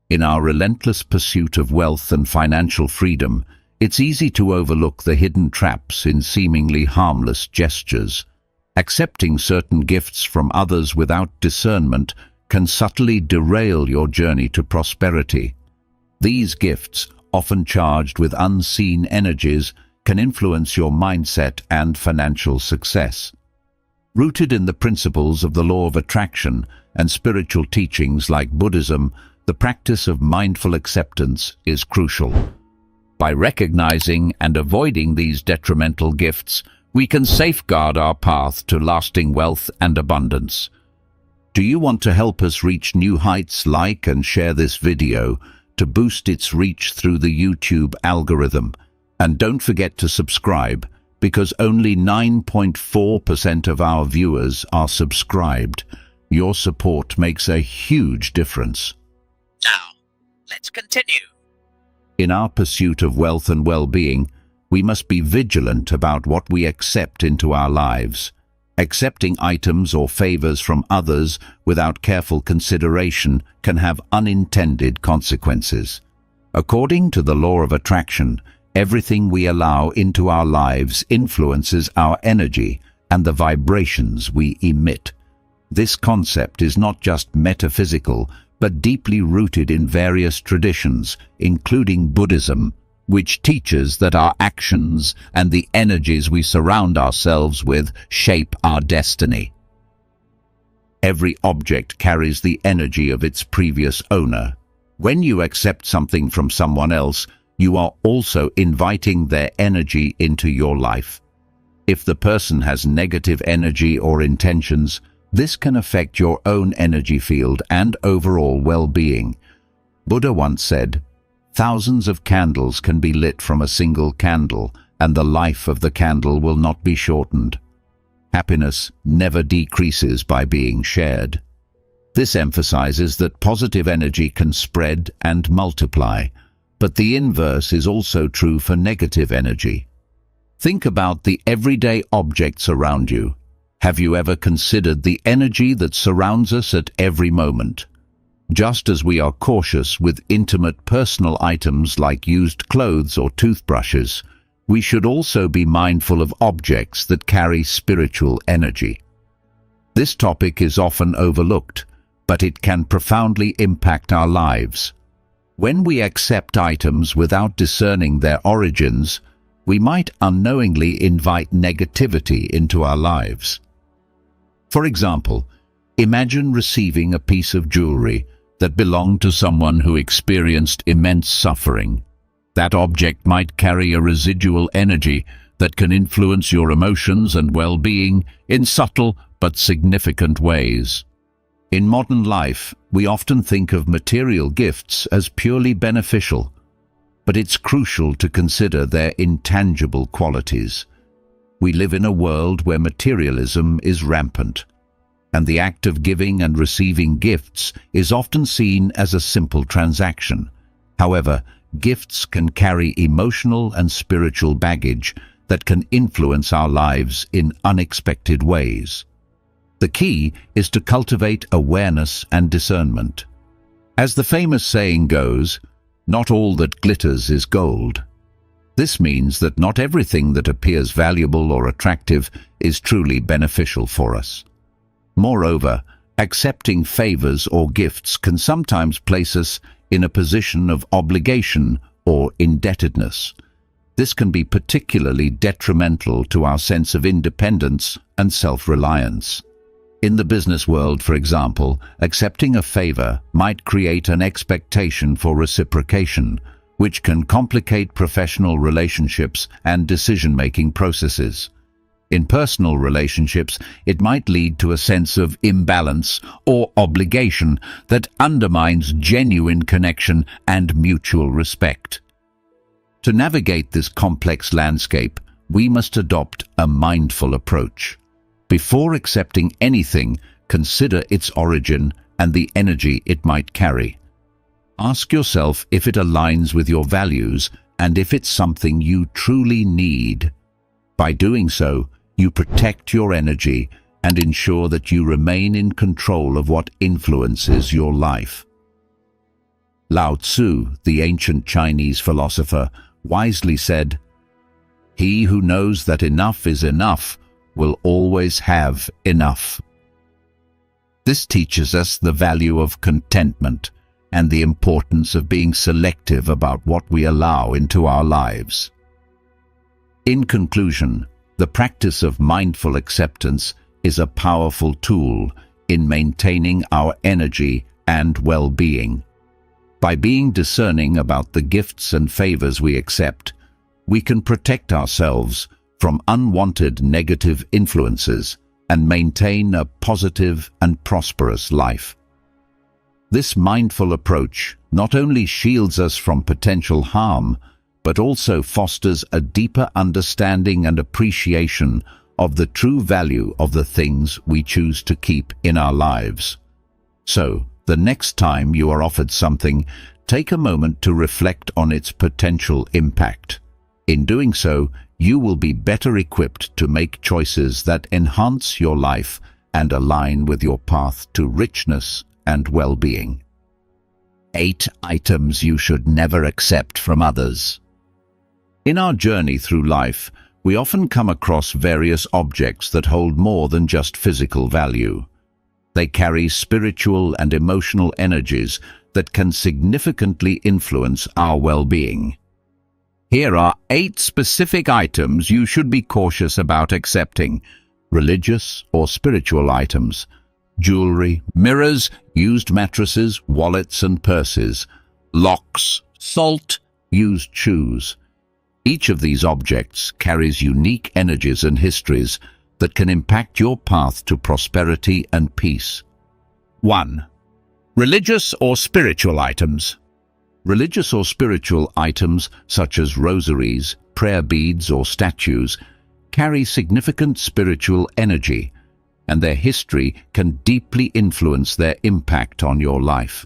In our relentless pursuit of wealth and financial freedom, it's easy to overlook the hidden traps in seemingly harmless gestures. Accepting certain gifts from others without discernment can subtly derail your journey to prosperity. These gifts, often charged with unseen energies, can influence your mindset and financial success. Rooted in the principles of the law of attraction and spiritual teachings like Buddhism, the practice of mindful acceptance is crucial. By recognizing and avoiding these detrimental gifts, we can safeguard our path to lasting wealth and abundance. Do you want to help us reach new heights? Like and share this video to boost its reach through the YouTube algorithm. And don't forget to subscribe, because only 9.4% of our viewers are subscribed. Your support makes a huge difference. Now, let's continue. In our pursuit of wealth and well-being, we must be vigilant about what we accept into our lives. Accepting items or favors from others without careful consideration can have unintended consequences. According to the law of attraction, everything we allow into our lives influences our energy and the vibrations we emit. This concept is not just metaphysical, but deeply rooted in various traditions, including Buddhism, which teaches that our actions and the energies we surround ourselves with shape our destiny. Every object carries the energy of its previous owner. When you accept something from someone else, you are also inviting their energy into your life. If the person has negative energy or intentions, this can affect your own energy field and overall well-being. Buddha once said, "Thousands of candles can be lit from a single candle, and the life of the candle will not be shortened." Happiness never decreases by being shared. This emphasizes that positive energy can spread and multiply, but the inverse is also true for negative energy. Think about the everyday objects around you. Have you ever considered the energy that surrounds us at every moment? Just as we are cautious with intimate personal items like used clothes or toothbrushes, we should also be mindful of objects that carry spiritual energy. This topic is often overlooked, but it can profoundly impact our lives. When we accept items without discerning their origins, we might unknowingly invite negativity into our lives. For example, imagine receiving a piece of jewelry that belonged to someone who experienced immense suffering. That object might carry a residual energy that can influence your emotions and well-being in subtle but significant ways. In modern life, we often think of material gifts as purely beneficial, but it's crucial to consider their intangible qualities. We live in a world where materialism is rampant, and the act of giving and receiving gifts is often seen as a simple transaction. However, gifts can carry emotional and spiritual baggage that can influence our lives in unexpected ways. The key is to cultivate awareness and discernment. As the famous saying goes, "Not all that glitters is gold." This means that not everything that appears valuable or attractive is truly beneficial for us. Moreover, accepting favors or gifts can sometimes place us in a position of obligation or indebtedness. This can be particularly detrimental to our sense of independence and self-reliance. In the business world, for example, accepting a favor might create an expectation for reciprocation, which can complicate professional relationships and decision-making processes. In personal relationships, it might lead to a sense of imbalance or obligation that undermines genuine connection and mutual respect. To navigate this complex landscape, we must adopt a mindful approach. Before accepting anything, consider its origin and the energy it might carry. Ask yourself if it aligns with your values and if it's something you truly need. By doing so, you protect your energy and ensure that you remain in control of what influences your life. Lao Tzu, the ancient Chinese philosopher, wisely said, "He who knows that enough is enough will always have enough." This teaches us the value of contentment and the importance of being selective about what we allow into our lives. In conclusion, the practice of mindful acceptance is a powerful tool in maintaining our energy and well-being. By being discerning about the gifts and favors we accept, we can protect ourselves from unwanted negative influences and maintain a positive and prosperous life. This mindful approach not only shields us from potential harm, but also fosters a deeper understanding and appreciation of the true value of the things we choose to keep in our lives. So, the next time you are offered something, take a moment to reflect on its potential impact. In doing so, you will be better equipped to make choices that enhance your life and align with your path to richness and well-being. 8 items you should never accept from others. In our journey through life, we often come across various objects that hold more than just physical value. They carry spiritual and emotional energies that can significantly influence our well-being. Here are 8 specific items you should be cautious about accepting. Religious or spiritual items, jewelry, mirrors, used mattresses, wallets and purses, locks, salt, used shoes. Each of these objects carries unique energies and histories that can impact your path to prosperity and peace. 1. Religious or spiritual items. Religious or spiritual items such as rosaries, prayer beads or statues carry significant spiritual energy, and their history can deeply influence their impact on your life.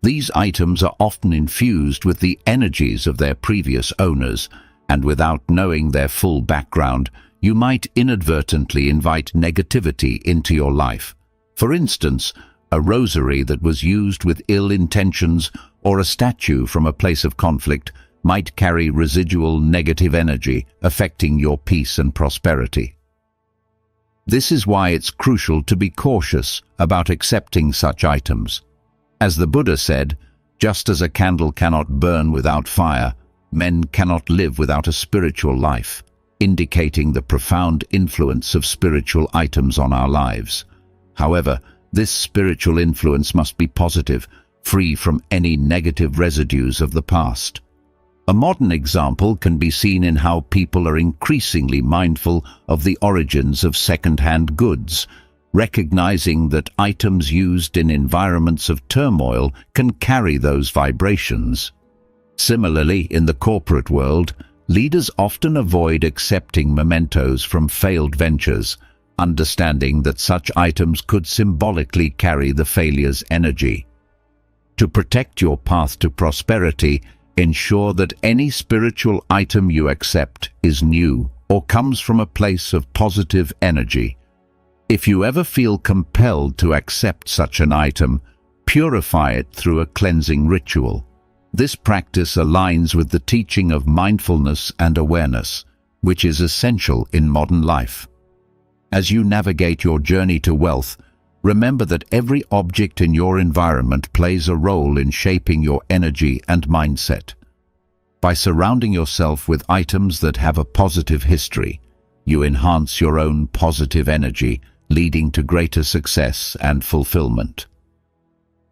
These items are often infused with the energies of their previous owners, and without knowing their full background, you might inadvertently invite negativity into your life. For instance, a rosary that was used with ill intentions or a statue from a place of conflict might carry residual negative energy, affecting your peace and prosperity. This is why it's crucial to be cautious about accepting such items. As the Buddha said, just as a candle cannot burn without fire, men cannot live without a spiritual life, indicating the profound influence of spiritual items on our lives. However, this spiritual influence must be positive, free from any negative residues of the past. A modern example can be seen in how people are increasingly mindful of the origins of second-hand goods, recognizing that items used in environments of turmoil can carry those vibrations. Similarly, in the corporate world, leaders often avoid accepting mementos from failed ventures, understanding that such items could symbolically carry the failure's energy. To protect your path to prosperity, ensure that any spiritual item you accept is new or comes from a place of positive energy. If you ever feel compelled to accept such an item, purify it through a cleansing ritual. This practice aligns with the teaching of mindfulness and awareness, which is essential in modern life. As you navigate your journey to wealth, remember that every object in your environment plays a role in shaping your energy and mindset. By surrounding yourself with items that have a positive history, you enhance your own positive energy, leading to greater success and fulfillment.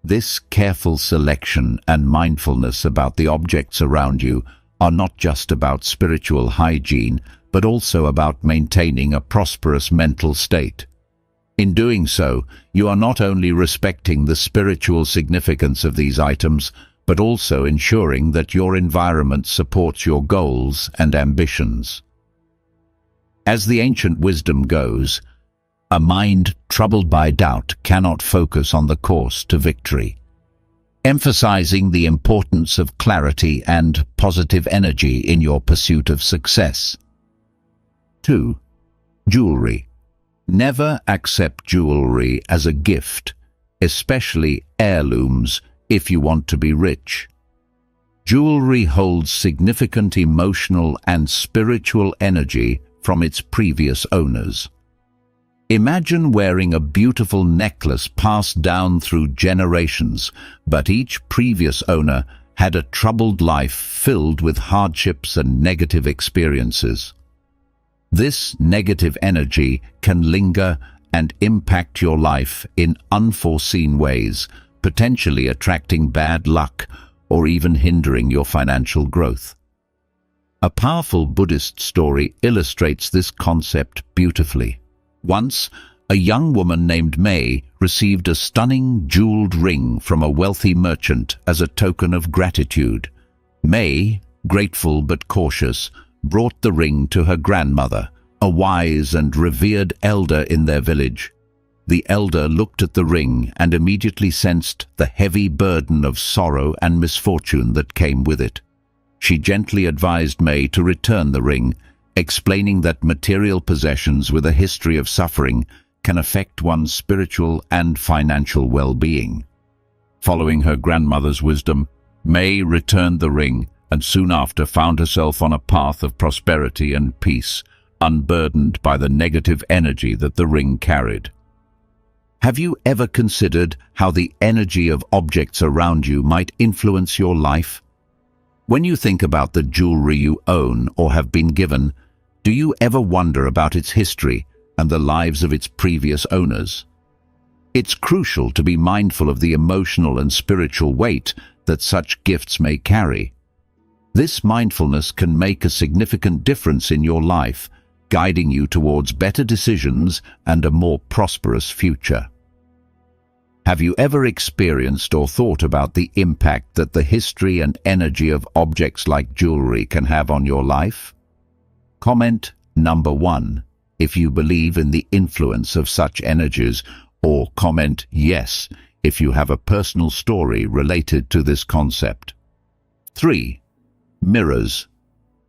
This careful selection and mindfulness about the objects around you are not just about spiritual hygiene, but also about maintaining a prosperous mental state. In doing so, you are not only respecting the spiritual significance of these items, but also ensuring that your environment supports your goals and ambitions. As the ancient wisdom goes, a mind troubled by doubt cannot focus on the course to victory, emphasizing the importance of clarity and positive energy in your pursuit of success. 2. Jewelry. Never accept jewelry as a gift, especially heirlooms, if you want to be rich. Jewelry holds significant emotional and spiritual energy from its previous owners. Imagine wearing a beautiful necklace passed down through generations, but each previous owner had a troubled life filled with hardships and negative experiences. This negative energy can linger and impact your life in unforeseen ways, potentially attracting bad luck or even hindering your financial growth. A powerful Buddhist story illustrates this concept beautifully. Once, a young woman named May received a stunning jeweled ring from a wealthy merchant as a token of gratitude. May, grateful but cautious, brought the ring to her grandmother, a wise and revered elder in their village. The elder looked at the ring and immediately sensed the heavy burden of sorrow and misfortune that came with it. She gently advised May to return the ring, explaining that material possessions with a history of suffering can affect one's spiritual and financial well-being. Following her grandmother's wisdom, May returned the ring and soon after found herself on a path of prosperity and peace, unburdened by the negative energy that the ring carried. Have you ever considered how the energy of objects around you might influence your life? When you think about the jewelry you own or have been given, do you ever wonder about its history and the lives of its previous owners? It's crucial to be mindful of the emotional and spiritual weight that such gifts may carry. This mindfulness can make a significant difference in your life, guiding you towards better decisions and a more prosperous future. Have you ever experienced or thought about the impact that the history and energy of objects like jewelry can have on your life? Comment number 1 if you believe in the influence of such energies, or comment yes if you have a personal story related to this concept. 3. Mirrors.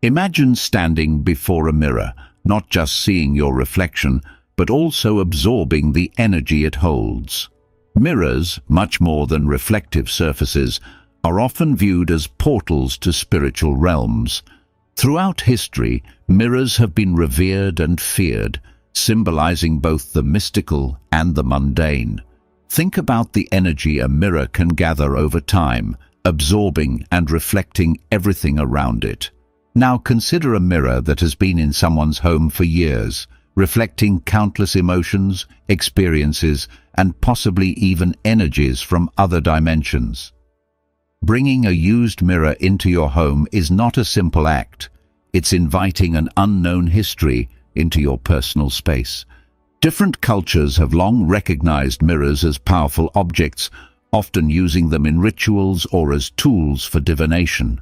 Imagine standing before a mirror, not just seeing your reflection, but also absorbing the energy it holds. Mirrors, much more than reflective surfaces, are often viewed as portals to spiritual realms. Throughout history, mirrors have been revered and feared, symbolizing both the mystical and the mundane. Think about the energy a mirror can gather over time, absorbing and reflecting everything around it. Now consider a mirror that has been in someone's home for years, reflecting countless emotions, experiences, and possibly even energies from other dimensions. Bringing a used mirror into your home is not a simple act. It's inviting an unknown history into your personal space. Different cultures have long recognized mirrors as powerful objects, often using them in rituals or as tools for divination.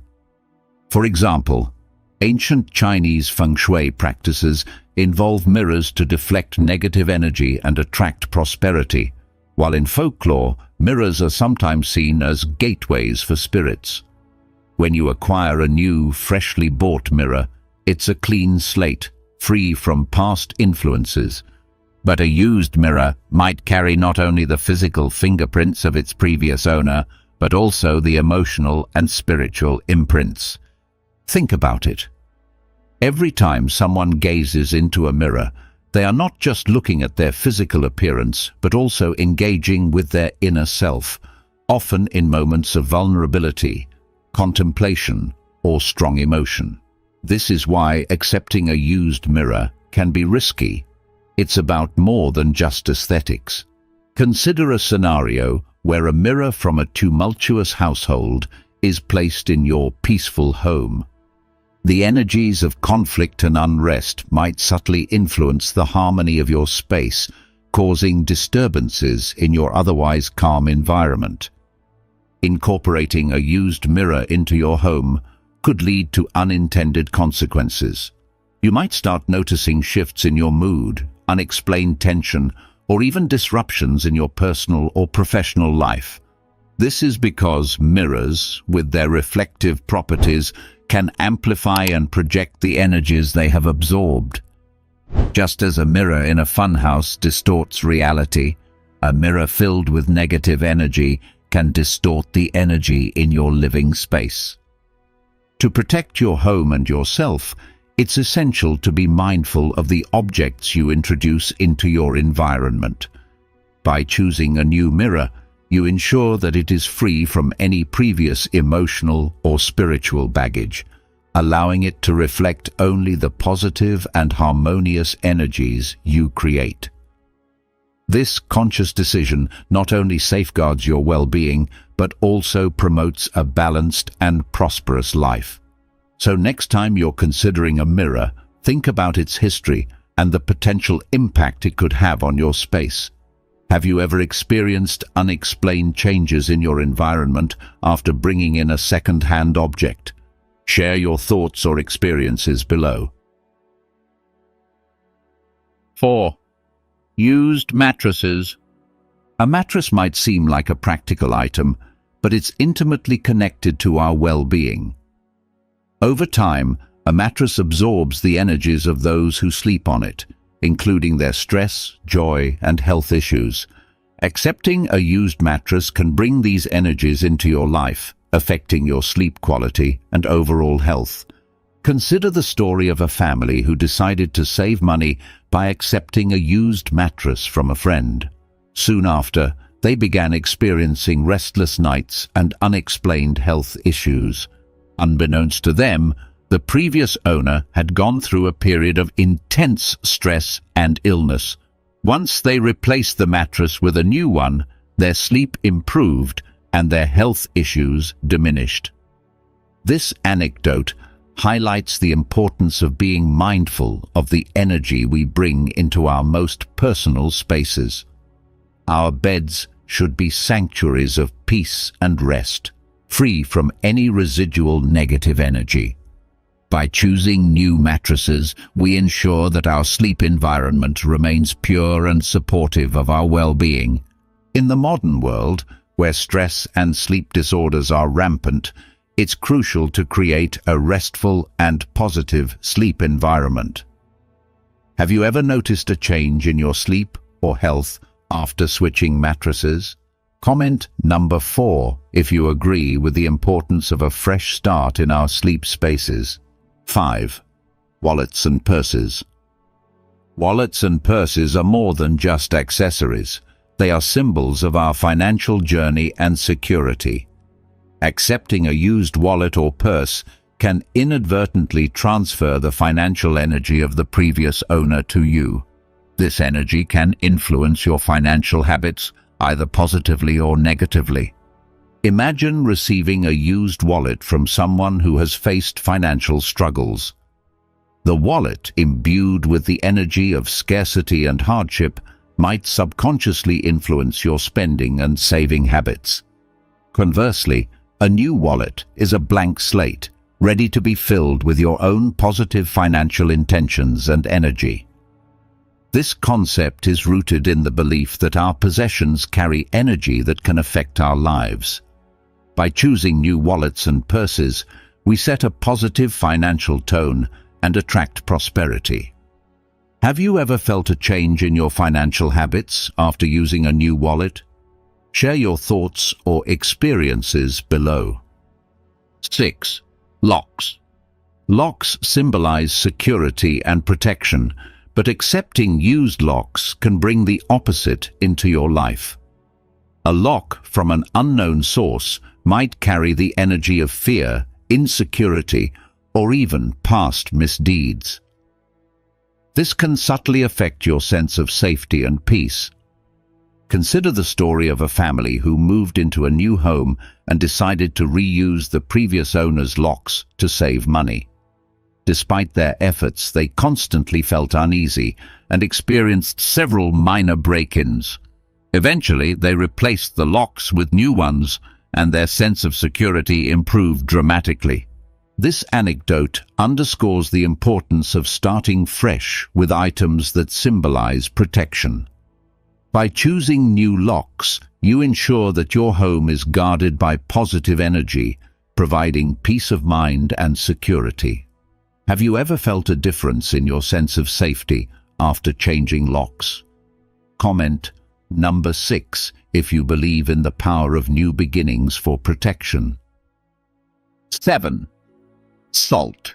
For example, ancient Chinese feng shui practices involve mirrors to deflect negative energy and attract prosperity, while in folklore, mirrors are sometimes seen as gateways for spirits. When you acquire a new, freshly bought mirror, it's a clean slate, free from past influences. But a used mirror might carry not only the physical fingerprints of its previous owner, but also the emotional and spiritual imprints. Think about it. Every time someone gazes into a mirror, they are not just looking at their physical appearance, but also engaging with their inner self, often in moments of vulnerability, contemplation, or strong emotion. This is why accepting a used mirror can be risky. It's about more than just aesthetics. Consider a scenario where a mirror from a tumultuous household is placed in your peaceful home. The energies of conflict and unrest might subtly influence the harmony of your space, causing disturbances in your otherwise calm environment. Incorporating a used mirror into your home could lead to unintended consequences. You might start noticing shifts in your mood, unexplained tension, or even disruptions in your personal or professional life. This is because mirrors, with their reflective properties, can amplify and project the energies they have absorbed. Just as a mirror in a funhouse distorts reality, a mirror filled with negative energy can distort the energy in your living space. To protect your home and yourself, it's essential to be mindful of the objects you introduce into your environment. By choosing a new mirror, you ensure that it is free from any previous emotional or spiritual baggage, allowing it to reflect only the positive and harmonious energies you create. This conscious decision not only safeguards your well-being, but also promotes a balanced and prosperous life. So next time you're considering a mirror, think about its history and the potential impact it could have on your space. Have you ever experienced unexplained changes in your environment after bringing in a second-hand object? Share your thoughts or experiences below. 4. Used mattresses. A mattress might seem like a practical item, but it's intimately connected to our well-being. Over time, a mattress absorbs the energies of those who sleep on it, including their stress, joy, and health issues. Accepting a used mattress can bring these energies into your life, affecting your sleep quality and overall health. Consider the story of a family who decided to save money by accepting a used mattress from a friend. Soon after, they began experiencing restless nights and unexplained health issues. Unbeknownst to them, the previous owner had gone through a period of intense stress and illness. Once they replaced the mattress with a new one, their sleep improved and their health issues diminished. This anecdote highlights the importance of being mindful of the energy we bring into our most personal spaces. Our beds should be sanctuaries of peace and rest, free from any residual negative energy. By choosing new mattresses, we ensure that our sleep environment remains pure and supportive of our well-being. In the modern world, where stress and sleep disorders are rampant, it's crucial to create a restful and positive sleep environment. Have you ever noticed a change in your sleep or health after switching mattresses? Comment number 4 if you agree with the importance of a fresh start in our sleep spaces. 5. Wallets and purses. Wallets and purses are more than just accessories. They are symbols of our financial journey and security. Accepting a used wallet or purse can inadvertently transfer the financial energy of the previous owner to you. This energy can influence your financial habits, either positively or negatively. Imagine receiving a used wallet from someone who has faced financial struggles. The wallet, imbued with the energy of scarcity and hardship, might subconsciously influence your spending and saving habits. Conversely, a new wallet is a blank slate, ready to be filled with your own positive financial intentions and energy. This concept is rooted in the belief that our possessions carry energy that can affect our lives. By choosing new wallets and purses, we set a positive financial tone and attract prosperity. Have you ever felt a change in your financial habits after using a new wallet? Share your thoughts or experiences below. 6. Locks. Locks symbolize security and protection, but accepting used locks can bring the opposite into your life. A lock from an unknown source might carry the energy of fear, insecurity, or even past misdeeds. This can subtly affect your sense of safety and peace. Consider the story of a family who moved into a new home and decided to reuse the previous owner's locks to save money. Despite their efforts, they constantly felt uneasy and experienced several minor break-ins. Eventually, they replaced the locks with new ones, and their sense of security improved dramatically. This anecdote underscores the importance of starting fresh with items that symbolize protection. By choosing new locks, you ensure that your home is guarded by positive energy, providing peace of mind and security. Have you ever felt a difference in your sense of safety after changing locks? Comment Number 6, if you believe in the power of new beginnings for protection. 7. Salt.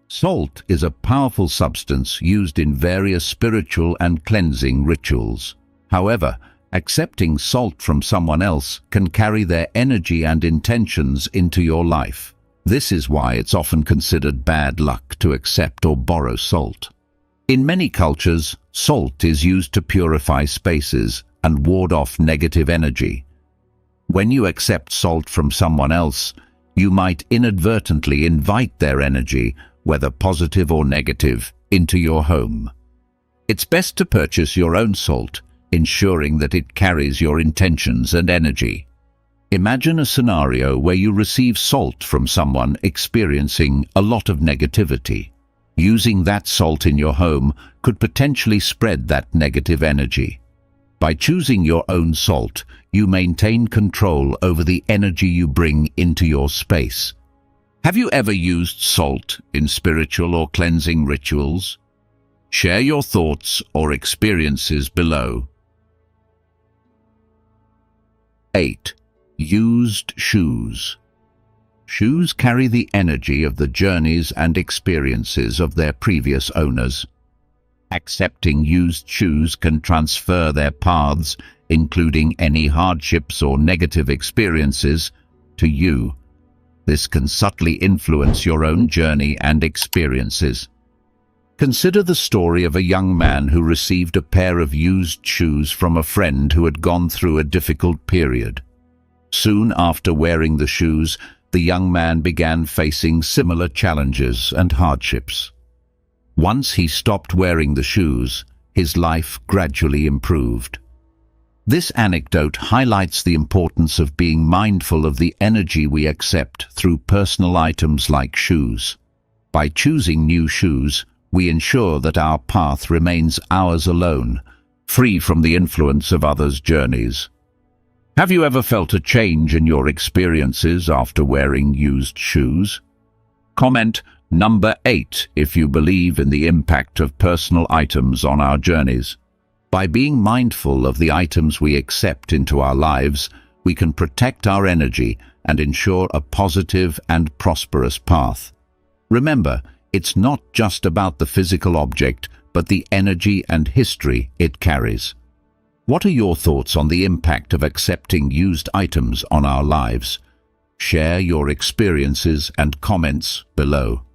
Salt is a powerful substance used in various spiritual and cleansing rituals. However, accepting salt from someone else can carry their energy and intentions into your life. This is why it's often considered bad luck to accept or borrow salt. In many cultures, salt is used to purify spaces and ward off negative energy. When you accept salt from someone else, you might inadvertently invite their energy, whether positive or negative, into your home. It's best to purchase your own salt, ensuring that it carries your intentions and energy. Imagine a scenario where you receive salt from someone experiencing a lot of negativity. Using that salt in your home could potentially spread that negative energy. By choosing your own salt, you maintain control over the energy you bring into your space. Have you ever used salt in spiritual or cleansing rituals? Share your thoughts or experiences below. 8. Used shoes. Shoes carry the energy of the journeys and experiences of their previous owners. Accepting used shoes can transfer their paths, including any hardships or negative experiences, to you. This can subtly influence your own journey and experiences. Consider the story of a young man who received a pair of used shoes from a friend who had gone through a difficult period. Soon after wearing the shoes, the young man began facing similar challenges and hardships. Once he stopped wearing the shoes, his life gradually improved. This anecdote highlights the importance of being mindful of the energy we accept through personal items like shoes. By choosing new shoes, we ensure that our path remains ours alone, free from the influence of others' journeys. Have you ever felt a change in your experiences after wearing used shoes? Comment number 8 if you believe in the impact of personal items on our journeys. By being mindful of the items we accept into our lives, we can protect our energy and ensure a positive and prosperous path. Remember, it's not just about the physical object, but the energy and history it carries. What are your thoughts on the impact of accepting used items on our lives? Share your experiences and comments below.